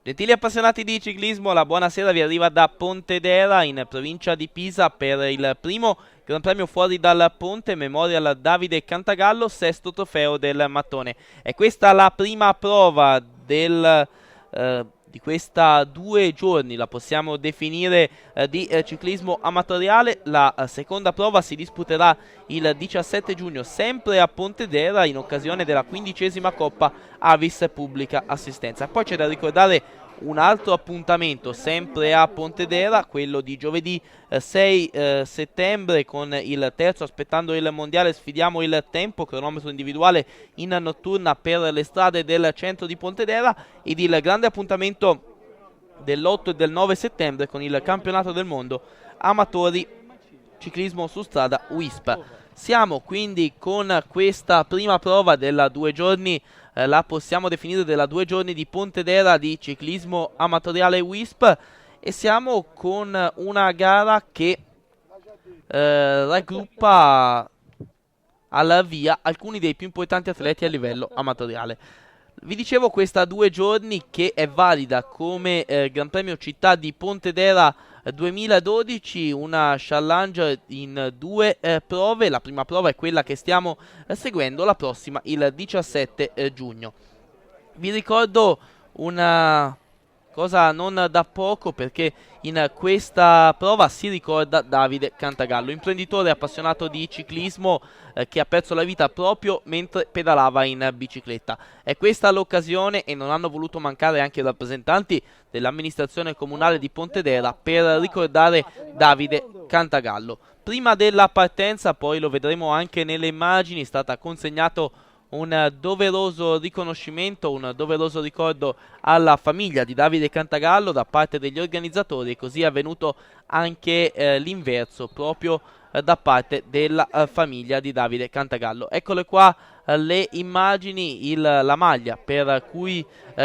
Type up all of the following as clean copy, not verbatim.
Gentili appassionati di ciclismo, la buonasera vi arriva da Pontedera in provincia di Pisa per il primo Gran Premio fuori dal ponte Memorial Davide Cantagallo, sesto trofeo del mattone. È questa la prima prova di questa 2 giorni, la possiamo definire di ciclismo amatoriale. La seconda prova si disputerà il 17 giugno sempre a Pontedera in occasione della 15ª Coppa Avis Pubblica Assistenza. Poi c'è da ricordare un altro appuntamento sempre a Pontedera, quello di giovedì 6 settembre con il terzo Aspettando il mondiale sfidiamo il tempo, cronometro individuale in notturna per le strade del centro di Pontedera, ed il grande appuntamento dell'8 e del 9 settembre con il campionato del mondo amatori ciclismo su strada WISP. Siamo quindi con questa prima prova della 2 giorni, la possiamo definire della 2 giorni di Pontedera di ciclismo amatoriale WISP, e siamo con una gara che raggruppa alla via alcuni dei più importanti atleti a livello amatoriale. Vi dicevo, questa 2 giorni che è valida come Gran Premio Città di Pontedera 2012, una challenge in 2 prove. La prima prova è quella che stiamo seguendo, la prossima il 17 giugno. Vi ricordo una cosa non da poco, perché in questa prova si ricorda Davide Cantagallo, imprenditore appassionato di ciclismo che ha perso la vita proprio mentre pedalava in bicicletta. È questa l'occasione, e non hanno voluto mancare anche i rappresentanti dell'amministrazione comunale di Pontedera, per ricordare Davide Cantagallo. Prima della partenza, poi lo vedremo anche nelle immagini, è stata consegnato un doveroso riconoscimento, un doveroso ricordo alla famiglia di Davide Cantagallo da parte degli organizzatori, e così è avvenuto anche l'inverso, proprio da parte della famiglia di Davide Cantagallo. Eccole qua le immagini, la maglia per cui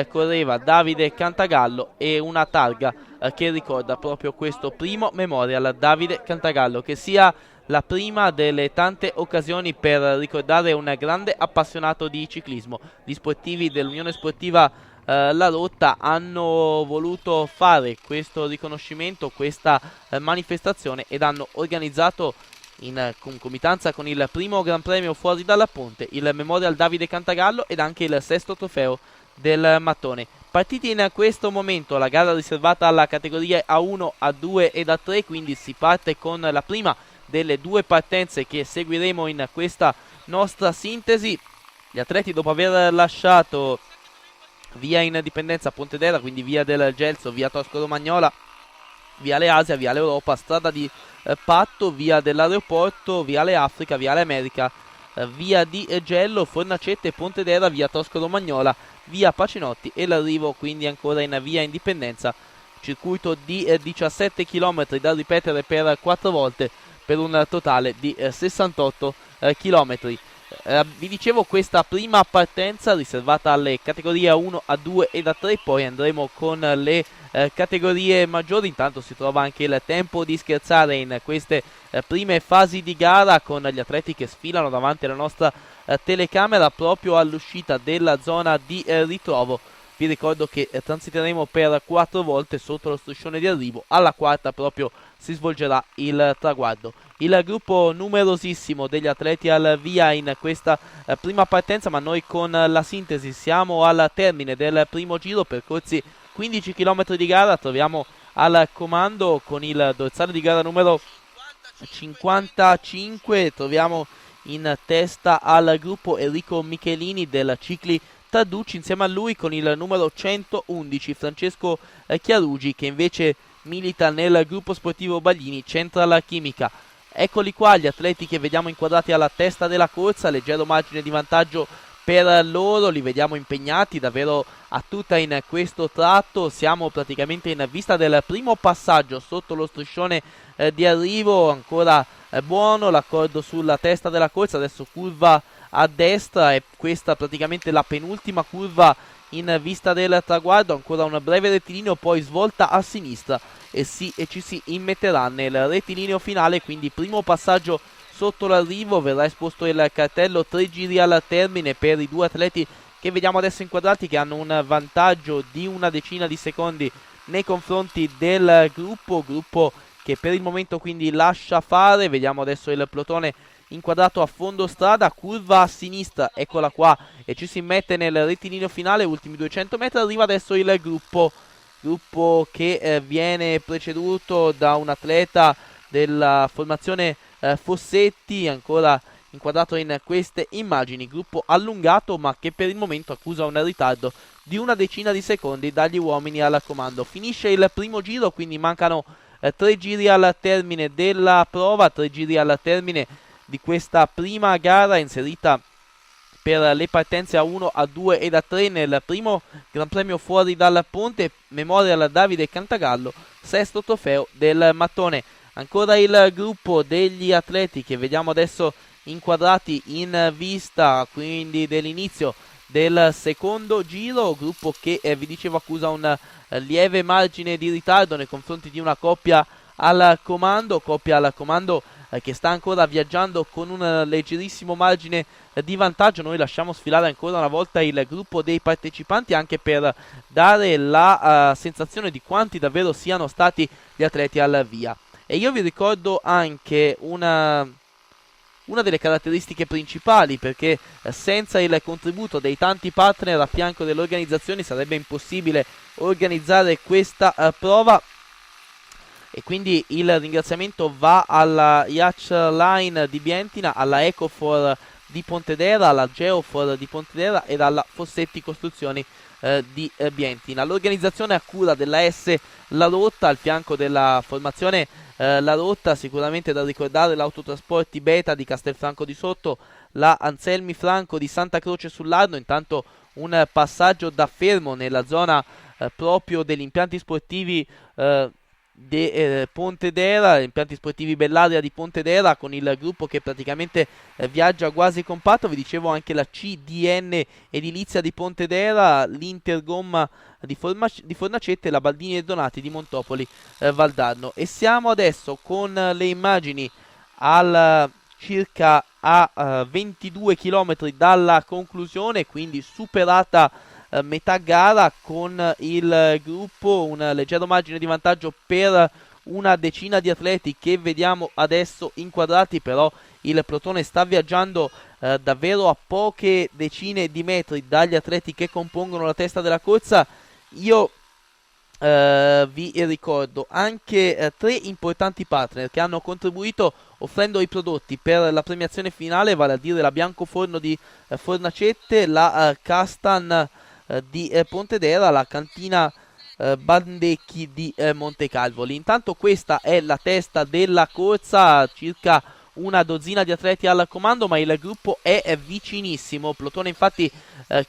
correva Davide Cantagallo e una targa che ricorda proprio questo primo Memorial Davide Cantagallo, che sia la prima delle tante occasioni per ricordare un grande appassionato di ciclismo. Gli sportivi dell'Unione Sportiva La Rotta hanno voluto fare questo riconoscimento, questa manifestazione, ed hanno organizzato in concomitanza con il primo Gran Premio fuori dalla ponte il Memorial Davide Cantagallo ed anche il sesto trofeo del mattone. Partiti in questo momento la gara riservata alla categoria A1, A2 ed A3, quindi si parte con la prima delle 2 partenze che seguiremo in questa nostra sintesi. Gli atleti, dopo aver lasciato via Indipendenza Pontedera, quindi via del Gelso, via Tosco Romagnola, viale Asia, viale Europa, strada di Patto, via dell'aeroporto, viale Africa, viale America, via di Gello, Fornacette, Pontedera, via Tosco Romagnola, via Pacinotti, e l'arrivo quindi ancora in via Indipendenza. Circuito di 17 km da ripetere per 4 volte, per un totale di 68 km. Vi dicevo, questa prima partenza riservata alle categorie A1, A2 ed A3, poi andremo con le categorie maggiori. Intanto si trova anche il tempo di scherzare in queste prime fasi di gara, con gli atleti che sfilano davanti alla nostra telecamera proprio all'uscita della zona di ritrovo. Vi ricordo che transiteremo per 4 volte sotto lo striscione di arrivo, alla quarta proprio si svolgerà il traguardo. Il gruppo numerosissimo degli atleti al via in questa prima partenza, ma noi con la sintesi siamo al termine del primo giro, percorsi 15 km di gara. Troviamo al comando con il dorsale di gara numero 55, troviamo in testa al gruppo Enrico Michelini del Cicli Tarducci, insieme a lui con il numero 111 Francesco Chiarugi, che invece milita nel gruppo sportivo Baglini Central Chimica. Eccoli qua gli atleti che vediamo inquadrati alla testa della corsa, leggero margine di vantaggio per loro, li vediamo impegnati davvero a tutta in questo tratto. Siamo praticamente in vista del primo passaggio sotto lo striscione di arrivo, ancora buono l'accordo sulla testa della corsa. Adesso curva a destra, e questa praticamente la penultima curva in vista del traguardo, ancora un breve rettilineo, poi svolta a sinistra e ci si immetterà nel rettilineo finale. Quindi primo passaggio sotto l'arrivo, verrà esposto il cartello 3 giri al termine per i 2 atleti che vediamo adesso inquadrati, che hanno un vantaggio di una decina di secondi nei confronti del gruppo che per il momento quindi lascia fare. Vediamo adesso il plotone inquadrato a fondo strada, curva a sinistra, eccola qua, e ci si mette nel rettilineo finale, ultimi 200 metri, arriva adesso il gruppo che viene preceduto da un atleta della formazione Fossetti, ancora inquadrato in queste immagini, gruppo allungato ma che per il momento accusa un ritardo di una decina di secondi dagli uomini al comando. Finisce il primo giro, quindi mancano 3 giri al termine della prova, 3 giri al termine di questa prima gara inserita per le partenze a 1, a 2 ed a 3 nel primo Gran Premio fuori dal ponte, Memorial Davide Cantagallo, sesto trofeo del mattone. Ancora il gruppo degli atleti che vediamo adesso inquadrati in vista quindi dell'inizio del secondo giro, gruppo che vi dicevo accusa un lieve margine di ritardo nei confronti di una coppia al comando che sta ancora viaggiando con un leggerissimo margine di vantaggio. Noi lasciamo sfilare ancora una volta il gruppo dei partecipanti anche per dare la sensazione di quanti davvero siano stati gli atleti al via. E io vi ricordo anche una delle caratteristiche principali, perché senza il contributo dei tanti partner a fianco delle organizzazioni sarebbe impossibile organizzare questa prova, e quindi il ringraziamento va alla Yacht Line di Bientina, alla Ecofor di Pontedera, alla Geofor di Pontedera ed alla Fossetti Costruzioni di Bientina. L'organizzazione a cura della S La Rotta, al fianco della formazione La Rotta, sicuramente da ricordare l'Autotrasporti Beta di Castelfranco di Sotto, la Anselmi Franco di Santa Croce sull'Arno. Intanto un passaggio da fermo nella zona proprio degli impianti sportivi di Pontedera, impianti sportivi Bellaria di Pontedera, con il gruppo che praticamente viaggia quasi compatto. Vi dicevo anche la CDN Edilizia di Pontedera, l'Intergomma di Fornacette e la Baldini e Donati di Montopoli Valdarno. E siamo adesso con le immagini al circa a 22 km dalla conclusione, quindi superata metà gara, con il gruppo un leggero margine di vantaggio per una decina di atleti che vediamo adesso inquadrati, però il plotone sta viaggiando davvero a poche decine di metri dagli atleti che compongono la testa della corsa. Io vi ricordo anche 3 importanti partner che hanno contribuito offrendo i prodotti per la premiazione finale, vale a dire la Biancoforno di Fornacette, la Castan di Pontedera, la cantina Bandecchi di Montecalvoli. Intanto questa è la testa della corsa, circa una dozzina di atleti al comando, ma il gruppo è vicinissimo. Plotone infatti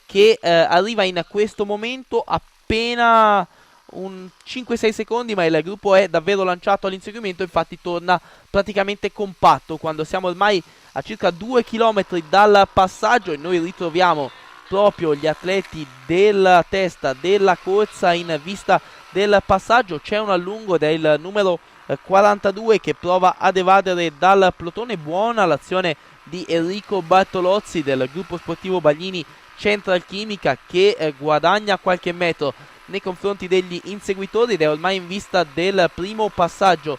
che arriva in questo momento appena un 5-6 secondi, ma il gruppo è davvero lanciato all'inseguimento. Infatti torna praticamente compatto quando siamo ormai a circa 2 km dal passaggio e noi ritroviamo proprio gli atleti della testa della corsa in vista del passaggio. C'è un allungo del numero 42 che prova ad evadere dal plotone. Buona l'azione di Enrico Bartolozzi del gruppo sportivo Baglini Central Chimica, che guadagna qualche metro nei confronti degli inseguitori ed è ormai in vista del primo passaggio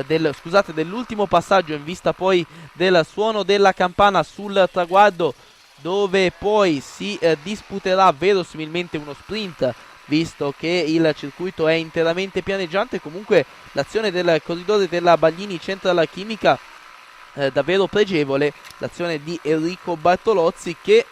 dell'ultimo passaggio, in vista poi del suono della campana sul traguardo, dove poi si disputerà verosimilmente uno sprint, visto che il circuito è interamente pianeggiante. Comunque l'azione del corridore della Baglini Central Chimica davvero pregevole, l'azione di Enrico Bartolozzi che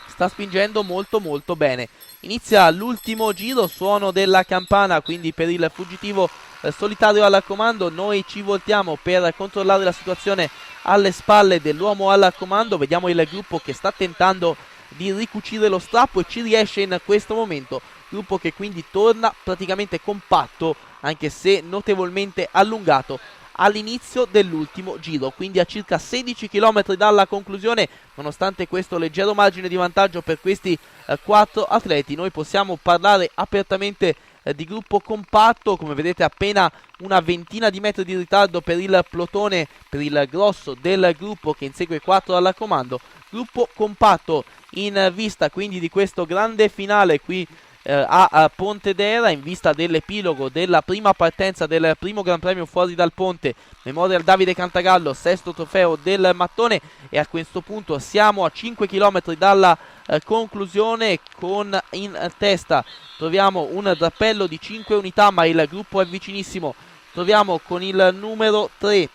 sta spingendo molto molto bene. Inizia l'ultimo giro, suono della campana quindi per il fuggitivo solitario al comando. Noi ci voltiamo per controllare la situazione alle spalle dell'uomo al comando. Vediamo il gruppo che sta tentando di ricucire lo strappo e ci riesce in questo momento. Gruppo che quindi torna praticamente compatto, anche se notevolmente allungato, all'inizio dell'ultimo giro, quindi a circa 16 km dalla conclusione. Nonostante questo leggero margine di vantaggio per questi 4 atleti, noi possiamo parlare apertamente di gruppo compatto, come vedete appena una ventina di metri di ritardo per il plotone, per il grosso del gruppo che insegue 4 al comando. Gruppo compatto in vista quindi di questo grande finale qui a Pontedera, in vista dell'epilogo della prima partenza del primo Gran Premio fuori dal ponte, Memorial Davide Cantagallo, sesto trofeo del mattone, e a questo punto siamo a 5 km dalla conclusione, con in testa troviamo un drappello di 5 unità, ma il gruppo è vicinissimo. Troviamo con il numero 3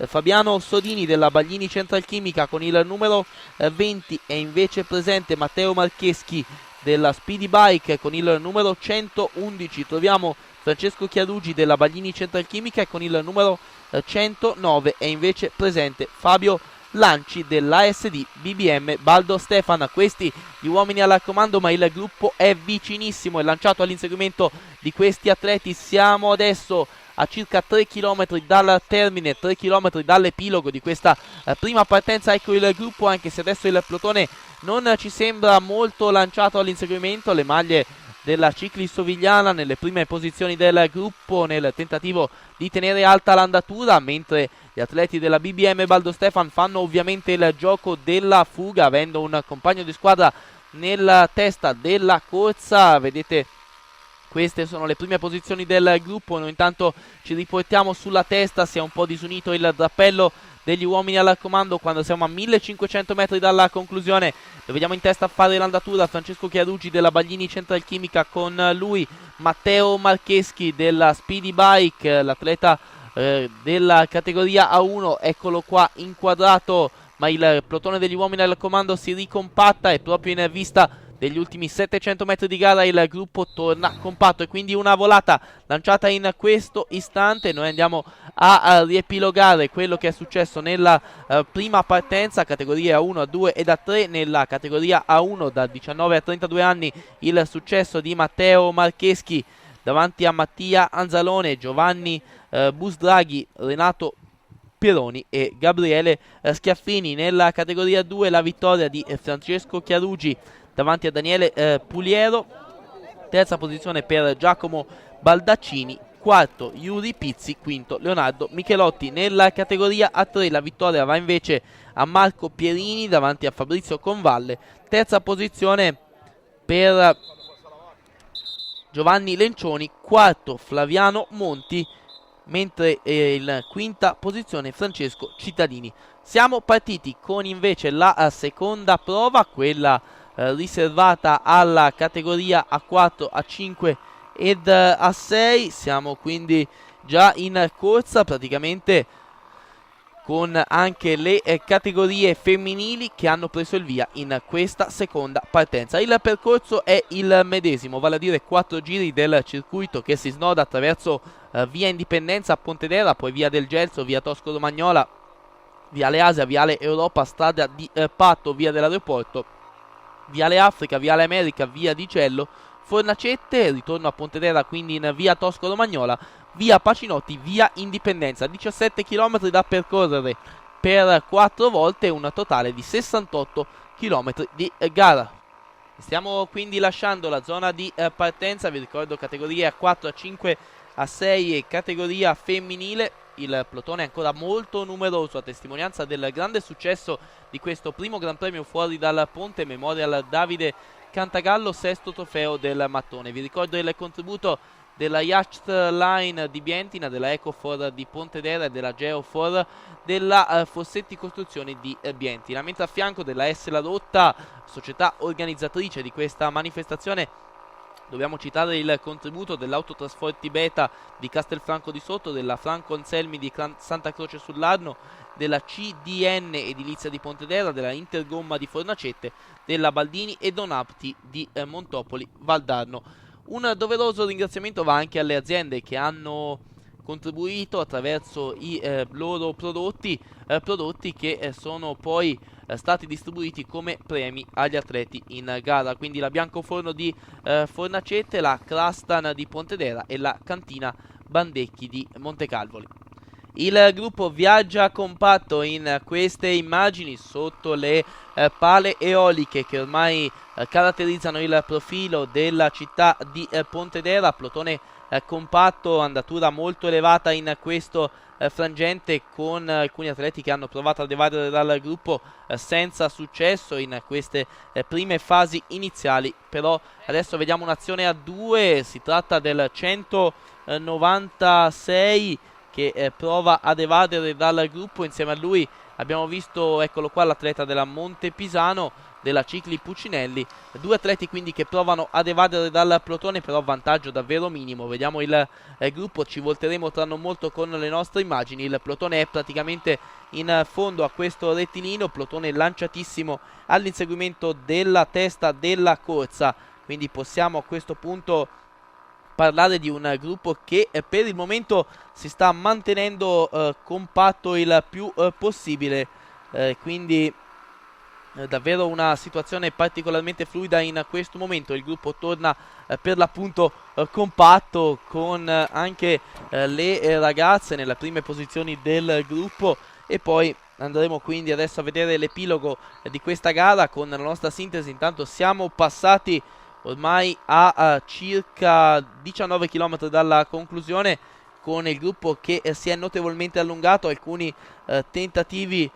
Fabiano Sodini della Baglini Central Chimica, con il numero 20 è invece presente Matteo Marcheschi della Speedy Bike, con il numero 111 troviamo Francesco Chiarugi della Baglini Central Chimica, e con il numero 109 è invece presente Fabio Lanci dell'ASD BBM Baldo Stefan. Questi gli uomini al comando, ma il gruppo è vicinissimo, è lanciato all'inseguimento di questi atleti. Siamo adesso a circa 3 km dal termine, 3 km dall'epilogo di questa prima partenza. Ecco il gruppo, anche se adesso il plotone non ci sembra molto lanciato all'inseguimento. Le maglie della Cicli Sovigliana nelle prime posizioni del gruppo nel tentativo di tenere alta l'andatura, mentre gli atleti della BBM Baldo Stefan fanno ovviamente il gioco della fuga, avendo un compagno di squadra nella testa della corsa. Vedete, queste sono le prime posizioni del gruppo. Noi intanto ci riportiamo sulla testa, si è un po' disunito il drappello degli uomini al comando quando siamo a 1500 metri dalla conclusione. Lo vediamo in testa a fare l'andatura Francesco Chiarugi della Baglini Central Chimica, con lui Matteo Marcheschi della Speedy Bike, l'atleta della categoria A1, eccolo qua inquadrato, ma il plotone degli uomini al comando si ricompatta, e proprio in vista degli ultimi 700 metri di gara il gruppo torna compatto, e quindi una volata lanciata in questo istante. Noi andiamo a riepilogare quello che è successo nella prima partenza, categorie A1, A2 ed A3. Nella categoria A1 da 19 a 32 anni il successo di Matteo Marcheschi davanti a Mattia Anzalone, Giovanni Busdraghi, Renato Pieroni e Gabriele Schiaffini. Nella categoria 2 la vittoria di Francesco Chiarugi davanti a Daniele Puliero, terza posizione per Giacomo Baldaccini, quarto Yuri Pizzi, quinto Leonardo Michelotti. Nella categoria A3 la vittoria va invece a Marco Pierini davanti a Fabrizio Convalle, terza posizione per Giovanni Lencioni, quarto Flaviano Monti, mentre in quinta posizione Francesco Cittadini. Siamo partiti con invece la seconda prova, quella riservata alla categoria A4, A5 ed A6. Siamo quindi già in corsa praticamente, con anche le categorie femminili che hanno preso il via in questa seconda partenza. Il percorso è il medesimo, vale a dire 4 giri del circuito che si snoda attraverso via Indipendenza a Pontedera, poi via del Gelso, via Tosco Romagnola, viale Asia, viale Europa, strada di Patto, via dell'aeroporto, viale Africa, viale America, via di Cello, Fornacette, ritorno a Pontedera quindi in via Tosco Romagnola, via Pacinotti, via Indipendenza. 17 km da percorrere per 4 volte, un totale di 68 km di gara. Stiamo quindi lasciando la zona di partenza, vi ricordo categorie A4, A5, A6 e categoria femminile. Il plotone è ancora molto numeroso, a testimonianza del grande successo di questo primo Gran Premio fuori dal ponte, Memorial Davide Cantagallo, sesto trofeo del mattone. Vi ricordo il contributo della Yacht Line di Bientina, della Ecofor di Pontedera e della Geofor della Fossetti Costruzioni di Bientina, mentre a fianco della S La Rotta, società organizzatrice di questa manifestazione, dobbiamo citare il contributo dell'Autotrasporti Beta di Castelfranco di Sotto, della Franco Anselmi di Santa Croce sull'Arno, della CDN Edilizia di Pontedera, della Intergomma di Fornacette, della Baldini e Donapti di Montopoli Valdarno. Un doveroso ringraziamento va anche alle aziende che hanno contribuito attraverso i loro prodotti che sono poi stati distribuiti come premi agli atleti in gara, quindi la Biancoforno di Fornacette, la Crastan di Pontedera e la Cantina Bandecchi di Montecalvoli. Il gruppo viaggia compatto in queste immagini sotto le pale eoliche che ormai caratterizzano il profilo della città di Pontedera. Plotone compatto, andatura molto elevata in questo frangente, con alcuni atleti che hanno provato ad evadere dal gruppo senza successo in queste prime fasi iniziali. Però adesso vediamo un'azione a due, si tratta del 196 che prova ad evadere dal gruppo. Insieme a lui abbiamo visto, eccolo qua, l'atleta della Montepisano, della Cicli Puccinelli. Due atleti quindi che provano ad evadere dal plotone, però vantaggio davvero minimo. Vediamo il gruppo, ci volteremo tra non molto con le nostre immagini. Il plotone è praticamente in fondo a questo rettilineo, plotone lanciatissimo all'inseguimento della testa della corsa, quindi possiamo a questo punto parlare di un gruppo che per il momento si sta mantenendo compatto il più possibile, quindi davvero una situazione particolarmente fluida in questo momento. Il gruppo torna per l'appunto compatto, con anche le ragazze nelle prime posizioni del gruppo, e poi andremo quindi adesso a vedere l'epilogo di questa gara con la nostra sintesi. Intanto siamo passati ormai a circa 19 km dalla conclusione, con il gruppo che si è notevolmente allungato, alcuni tentativi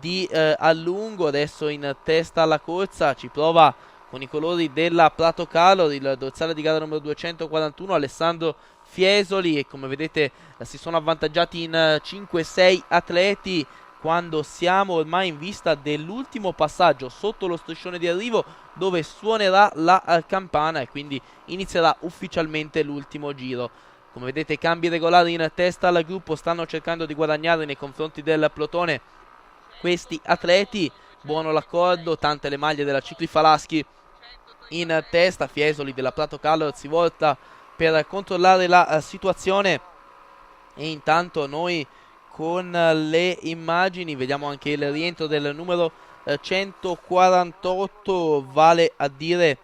di allungo. Adesso in testa alla corsa ci prova con i colori della Prato Calor il dorsale di gara numero 241 Alessandro Fiesoli, e come vedete si sono avvantaggiati in 5-6 atleti, quando siamo ormai in vista dell'ultimo passaggio sotto lo striscione di arrivo, dove suonerà la campana e quindi inizierà ufficialmente l'ultimo giro. Come vedete, cambi regolari in testa al gruppo, stanno cercando di guadagnare nei confronti del plotone questi atleti. Buono l'accordo, tante le maglie della Cicli Falaschi in testa. Fiesoli della Prato Calor si volta per controllare la situazione, e intanto noi con le immagini vediamo anche il rientro del numero 148, vale a dire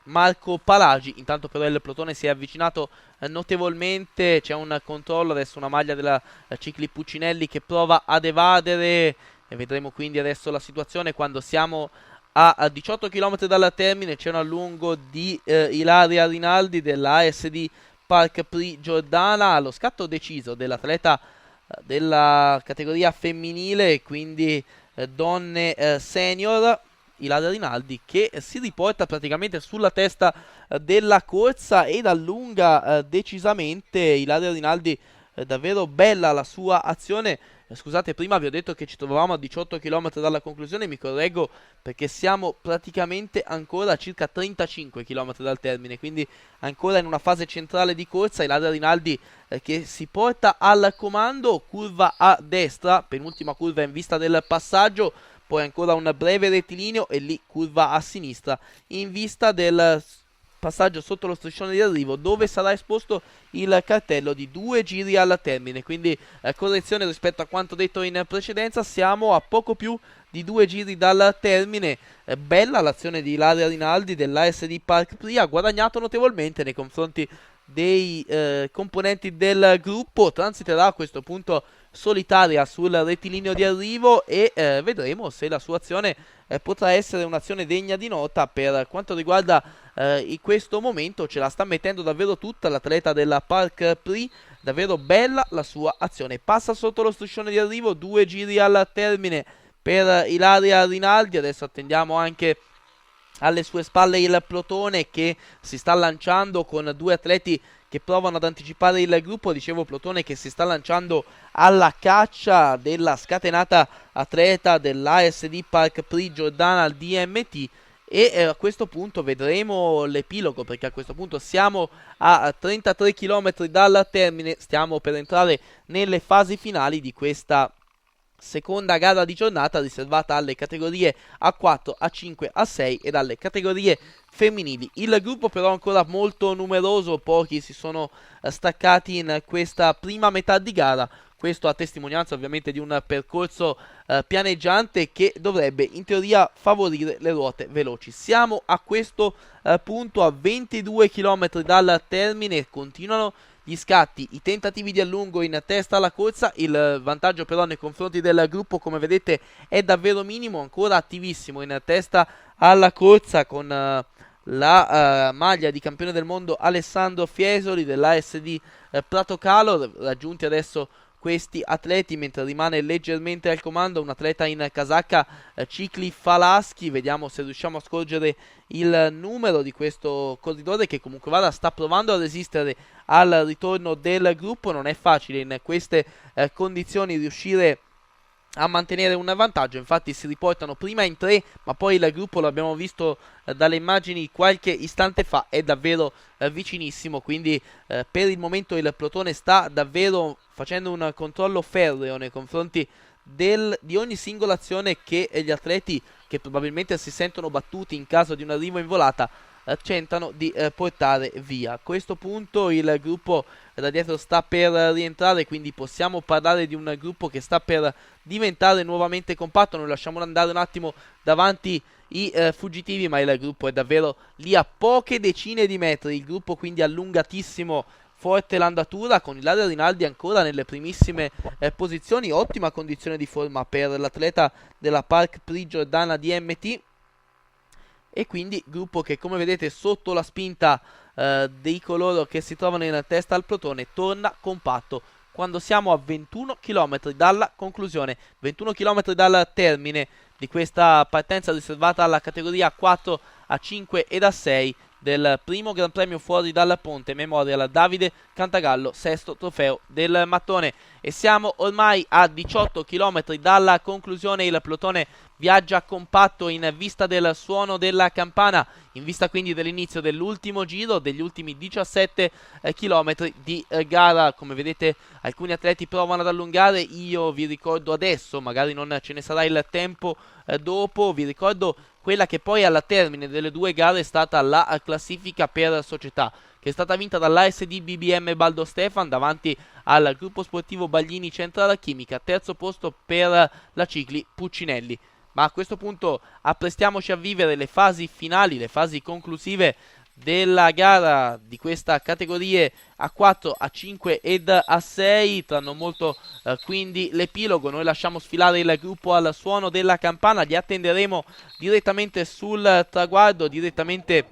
Marco Palagi. Intanto però il plotone si è avvicinato notevolmente, c'è un controllo, adesso una maglia della Cicli Puccinelli che prova ad evadere, e vedremo quindi adesso la situazione quando siamo a 18 km dal termine. C'è un allungo di Ilaria Rinaldi della ASD Park Pri Giordana, allo scatto deciso dell'atleta della categoria femminile, quindi donne senior, Ilaria Rinaldi, che si riporta praticamente sulla testa della corsa ed allunga decisamente. Ilaria Rinaldi, davvero bella la sua azione. Scusate, prima vi ho detto che ci trovavamo a 18 km dalla conclusione, mi correggo perché siamo praticamente ancora a circa 35 km dal termine, quindi ancora in una fase centrale di corsa. Ilaria Rinaldi che si porta al comando, curva a destra, penultima curva in vista del passaggio, poi ancora un breve rettilineo e lì curva a sinistra in vista del passaggio sotto lo striscione di arrivo, dove sarà esposto il cartello di 2 giri al termine. Quindi correzione rispetto a quanto detto in precedenza, siamo a poco più di 2 giri dal termine. Bella l'azione di Ilaria Rinaldi dell'ASD Park Pri, ha guadagnato notevolmente nei confronti dei componenti del gruppo. Transiterà a questo punto solitaria sul rettilineo di arrivo, e vedremo se la sua azione potrà essere un'azione degna di nota. Per quanto riguarda in questo momento ce la sta mettendo davvero tutta l'atleta della Park Pri, davvero bella la sua azione. Passa sotto lo striscione di arrivo, 2 giri al termine per Ilaria Rinaldi. Adesso attendiamo anche alle sue spalle il plotone che si sta lanciando, con due atleti che provano ad anticipare il gruppo. Dicevo, plotone che si sta lanciando alla caccia della scatenata atleta dell'ASD Park Pri Giordana al DMT, e a questo punto vedremo l'epilogo, perché a questo punto siamo a 33 km dal termine, stiamo per entrare nelle fasi finali di questa seconda gara di giornata, riservata alle categorie A4, A5, A6 ed alle categorie femminili. Il gruppo però è ancora molto numeroso, pochi si sono staccati in questa prima metà di gara. Questo a testimonianza ovviamente di un percorso pianeggiante che dovrebbe in teoria favorire le ruote veloci. Siamo a questo punto a 22 km dal termine, continuano gli scatti, i tentativi di allungo in testa alla corsa. Il vantaggio però nei confronti del gruppo, come vedete, è davvero minimo, ancora attivissimo in testa alla corsa con la maglia di campione del mondo Alessandro Fiesoli dell'ASD Prato Calor. Raggiunti adesso questi atleti, mentre rimane leggermente al comando un atleta in casacca Cicli Falaschi. Vediamo se riusciamo a scorgere il numero di questo corridore che comunque vada sta provando a resistere al ritorno del gruppo. Non è facile in queste condizioni riuscire a mantenere un vantaggio, infatti si riportano prima in 3, ma poi il gruppo, lo abbiamo visto dalle immagini qualche istante fa, è davvero vicinissimo, quindi per il momento il plotone sta davvero facendo un controllo ferreo nei confronti di ogni singola azione che gli atleti, che probabilmente si sentono battuti in caso di un arrivo in volata, tentano di portare via. A questo punto il gruppo da dietro sta per rientrare, quindi possiamo parlare di un gruppo che sta per diventare nuovamente compatto. Noi lasciamo andare un attimo davanti i fuggitivi, ma il gruppo è davvero lì a poche decine di metri. Il gruppo quindi allungatissimo, forte l'andatura, con Ilaria Rinaldi ancora nelle primissime posizioni. Ottima condizione di forma per l'atleta della Park Pri Giordana DMT. E quindi gruppo che, come vedete, sotto la spinta dei coloro che si trovano in testa al plotone, torna compatto quando siamo a 21 km dalla conclusione, 21 km dal termine di questa partenza riservata alla categoria 4 a 5 e da 6 del primo Gran Premio fuori dal ponte Memorial Davide Cantagallo, sesto trofeo del mattone. E siamo ormai a 18 km dalla conclusione. Il plotone viaggia compatto in vista del suono della campana, in vista quindi dell'inizio dell'ultimo giro, degli ultimi 17 km di gara. Come vedete, alcuni atleti provano ad allungare. Io vi ricordo adesso, magari non ce ne sarà il tempo dopo, vi ricordo quella che poi alla termine delle due gare è stata la classifica per società, che è stata vinta dall'ASD BBM Baldo Stefan davanti al gruppo sportivo Baglini Centrale Chimica, terzo posto per la Cicli Puccinelli. Ma a questo punto apprestiamoci a vivere le fasi finali, le fasi conclusive della gara di questa categorie A4, A5 ed A6. Tra non molto quindi l'epilogo. Noi lasciamo sfilare il gruppo al suono della campana, li attenderemo direttamente sul traguardo, direttamente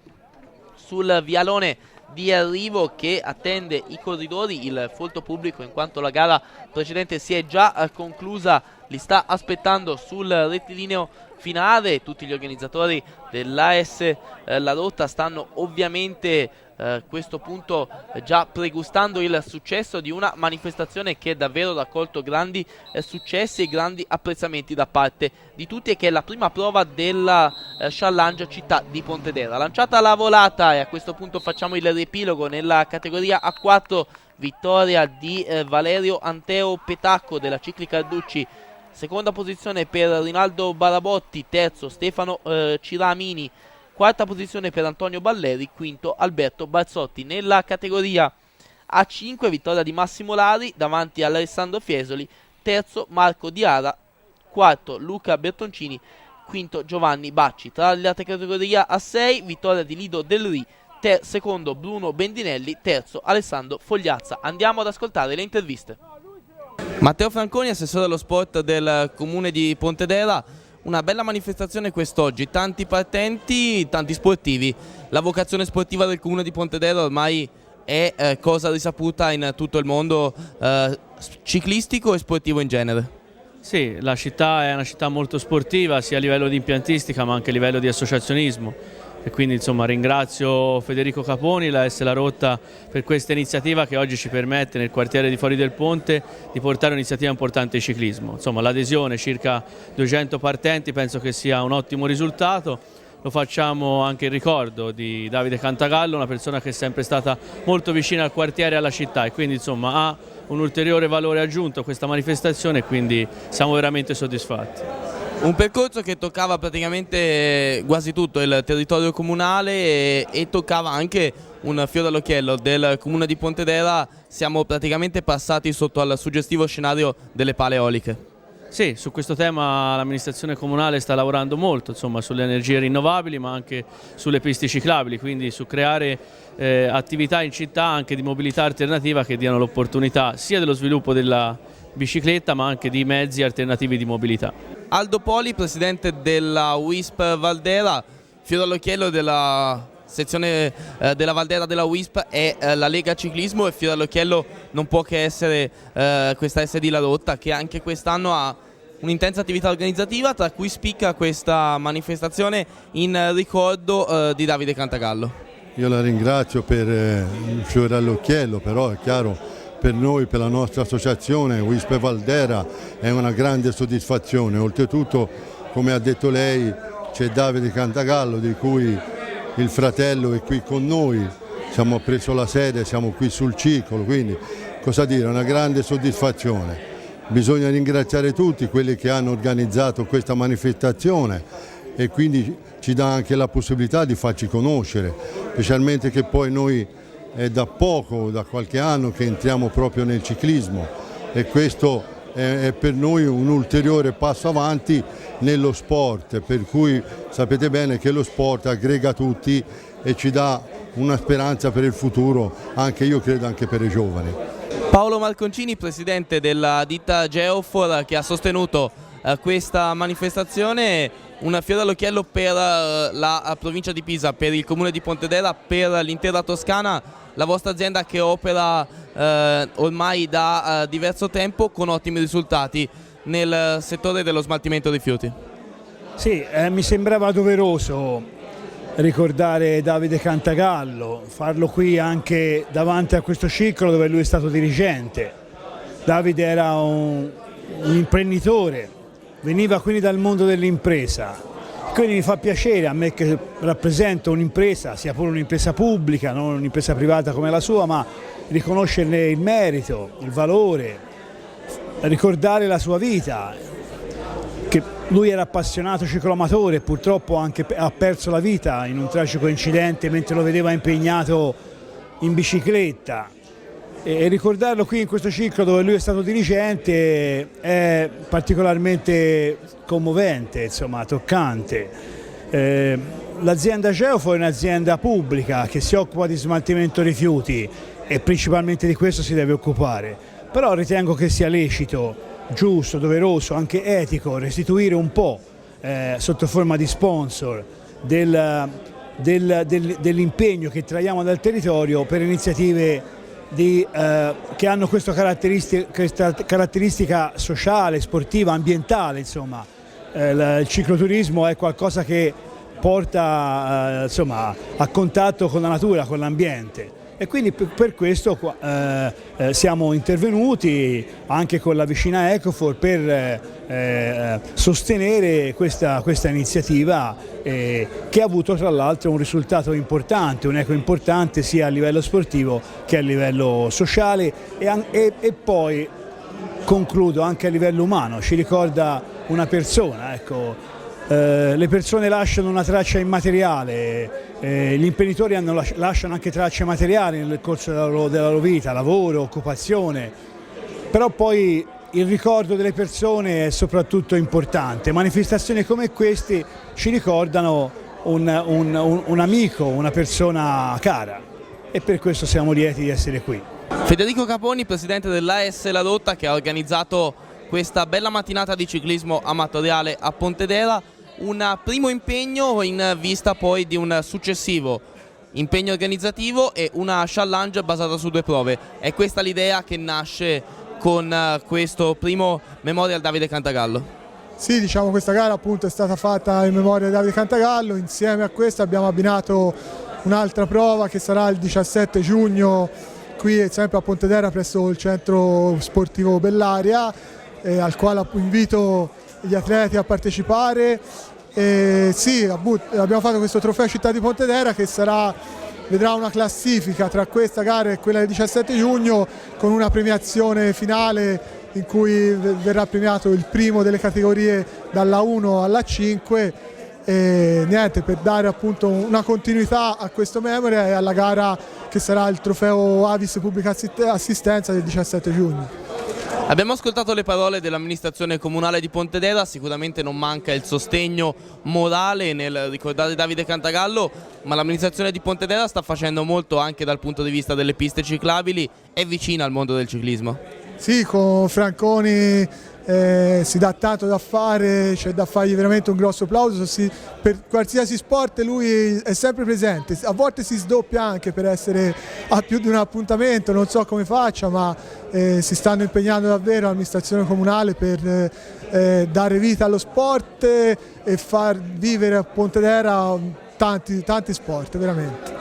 sul vialone di arrivo che attende i corridori. Il folto pubblico, in quanto la gara precedente si è già conclusa, li sta aspettando sul rettilineo finale. Tutti gli organizzatori dell'AS La Rotta stanno ovviamente a questo punto già pregustando il successo di una manifestazione che davvero ha raccolto grandi successi e grandi apprezzamenti da parte di tutti, e che è la prima prova della Challenge città di Pontedera. Lanciata la volata, e a questo punto facciamo il riepilogo nella categoria A4, vittoria di Valerio Anteo Petacco della Cicli Carducci. Seconda posizione per Rinaldo Barabotti, terzo Stefano Ciramini, quarta posizione per Antonio Balleri, quinto Alberto Barzotti. Nella categoria A5 vittoria di Massimo Lari davanti ad Alessandro Fiesoli, terzo Marco Diara, quarto Luca Bertoncini, quinto Giovanni Bacci. Tra la categoria A6 vittoria di Lido Del Ri, secondo Bruno Bendinelli, terzo Alessandro Fogliazza. Andiamo ad ascoltare le interviste. Matteo Franconi, assessore allo sport del comune di Pontedera. Una bella manifestazione quest'oggi, tanti partenti, tanti sportivi. La vocazione sportiva del comune di Pontedera ormai è cosa risaputa in tutto il mondo ciclistico e sportivo in genere. Sì, la città è una città molto sportiva sia a livello di impiantistica ma anche a livello di associazionismo. E quindi insomma ringrazio Federico Caponi, la S La Rotta, per questa iniziativa che oggi ci permette nel quartiere di Fuori del Ponte di portare un'iniziativa importante di ciclismo. Insomma, l'adesione, circa 200 partenti, penso che sia un ottimo risultato. Lo facciamo anche in ricordo di Davide Cantagallo, una persona che è sempre stata molto vicina al quartiere e alla città, e quindi insomma ha un ulteriore valore aggiunto a questa manifestazione, e quindi siamo veramente soddisfatti. Un percorso che toccava praticamente quasi tutto il territorio comunale e toccava anche un fiore all'occhiello del comune di Pontedera. Siamo praticamente passati sotto al suggestivo scenario delle pale eoliche. Sì, su questo tema l'amministrazione comunale sta lavorando molto, insomma, sulle energie rinnovabili ma anche sulle piste ciclabili, quindi su creare attività in città anche di mobilità alternativa che diano l'opportunità sia dello sviluppo della bicicletta ma anche di mezzi alternativi di mobilità. Aldo Poli, presidente della WISP Valdera, fiore all'occhiello della sezione della Valdera della WISP è la Lega Ciclismo, e fiore all'occhiello non può che essere questa SD La Rotta, che anche quest'anno ha un'intensa attività organizzativa, tra cui spicca questa manifestazione in ricordo di Davide Cantagallo. Io la ringrazio per il fiore all'occhiello, però è chiaro, per noi, per la nostra associazione WISP Valdera è una grande soddisfazione. Oltretutto, come ha detto lei, c'è Davide Cantagallo, di cui il fratello è qui con noi, siamo preso la sede, siamo qui sul circolo, quindi cosa dire, una grande soddisfazione. Bisogna ringraziare tutti quelli che hanno organizzato questa manifestazione e quindi ci dà anche la possibilità di farci conoscere, specialmente che poi noi è da poco, da qualche anno che entriamo proprio nel ciclismo e questo è per noi un ulteriore passo avanti nello sport, per cui sapete bene che lo sport aggrega tutti e ci dà una speranza per il futuro, anche io credo anche per i giovani. Paolo Marconcini, presidente della ditta Geofor, che ha sostenuto questa manifestazione, una fiore all'occhiello per la provincia di Pisa, per il comune di Pontedera, per l'intera Toscana, la vostra azienda che opera ormai da diverso tempo con ottimi risultati nel settore dello smaltimento rifiuti. Sì, mi sembrava doveroso ricordare Davide Cantagallo, farlo qui anche davanti a questo circolo dove lui è stato dirigente. Davide era un imprenditore, veniva quindi dal mondo dell'impresa, quindi mi fa piacere a me che rappresento un'impresa, sia pure un'impresa pubblica, non un'impresa privata come la sua, ma riconoscerne il merito, il valore, ricordare la sua vita, che lui era appassionato cicloamatore e purtroppo anche ha perso la vita in un tragico incidente mentre lo vedeva impegnato in bicicletta. E ricordarlo qui in questo circolo dove lui è stato dirigente è particolarmente commovente, insomma, toccante. L'azienda Geofor è un'azienda pubblica che si occupa di smaltimento rifiuti e principalmente di questo si deve occupare, però ritengo che sia lecito, giusto, doveroso, anche etico restituire un po' sotto forma di sponsor dell'impegno che traiamo dal territorio per iniziative che hanno questa caratteristica sociale, sportiva, ambientale, insomma. Il cicloturismo è qualcosa che porta insomma, a contatto con la natura, con l'ambiente. E quindi per questo siamo intervenuti anche con la vicina Ecofor per sostenere questa iniziativa che ha avuto tra l'altro un risultato importante, un eco importante sia a livello sportivo che a livello sociale e poi concludo anche a livello umano, ci ricorda una persona, ecco. Le persone lasciano una traccia immateriale, gli imprenditori lasciano anche tracce materiali nel corso della loro vita, lavoro, occupazione, però poi il ricordo delle persone è soprattutto importante. Manifestazioni come queste ci ricordano un amico, una persona cara e per questo siamo lieti di essere qui. Federico Caponi, presidente dell'AS La Rotta, che ha organizzato questa bella mattinata di ciclismo amatoriale a Pontedera, un primo impegno in vista poi di un successivo impegno organizzativo e una challenge basata su 2 prove. È questa l'idea che nasce con questo primo Memorial Davide Cantagallo? Sì, diciamo questa gara appunto è stata fatta in memoria di Davide Cantagallo, insieme a questa abbiamo abbinato un'altra prova che sarà il 17 giugno qui sempre a Pontedera presso il centro sportivo Bellaria, al quale invito gli atleti a partecipare. Sì, abbiamo fatto questo trofeo Città di Pontedera che vedrà una classifica tra questa gara e quella del 17 giugno con una premiazione finale in cui verrà premiato il primo delle categorie dalla 1 alla 5 e niente, per dare appunto una continuità a questo memorial e alla gara che sarà il trofeo Avis Pubblica Assistenza del 17 giugno. Abbiamo ascoltato le parole dell'amministrazione comunale di Pontedera, sicuramente non manca il sostegno morale nel ricordare Davide Cantagallo, ma l'amministrazione di Pontedera sta facendo molto anche dal punto di vista delle piste ciclabili, è vicina al mondo del ciclismo. Sì, con Franconi si dà tanto da fare, c'è da fargli veramente un grosso applauso, per qualsiasi sport lui è sempre presente, a volte si sdoppia anche per essere a più di un appuntamento, non so come faccia, ma si stanno impegnando davvero l'amministrazione comunale per dare vita allo sport e far vivere a Pontedera tanti sport, veramente.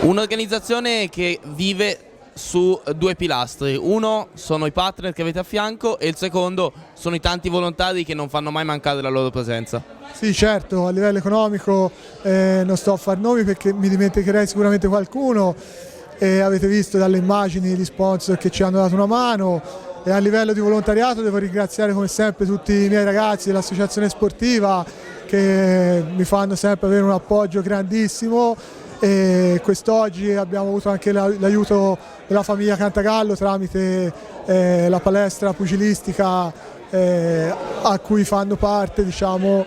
Un'organizzazione che vive su due pilastri, uno sono i partner che avete a fianco e il secondo sono i tanti volontari che non fanno mai mancare la loro presenza. Sì, certo, a livello economico non sto a far nomi perché mi dimenticherei sicuramente qualcuno, avete visto dalle immagini gli sponsor che ci hanno dato una mano, e a livello di volontariato devo ringraziare come sempre tutti i miei ragazzi dell'associazione sportiva che mi fanno sempre avere un appoggio grandissimo. E quest'oggi abbiamo avuto anche l'aiuto della famiglia Cantagallo tramite la palestra pugilistica a cui fanno parte, diciamo,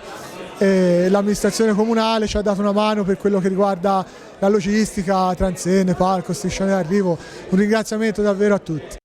l'amministrazione comunale ci ha dato una mano per quello che riguarda la logistica, transenne, palco, striscione d'arrivo. Un ringraziamento davvero a tutti.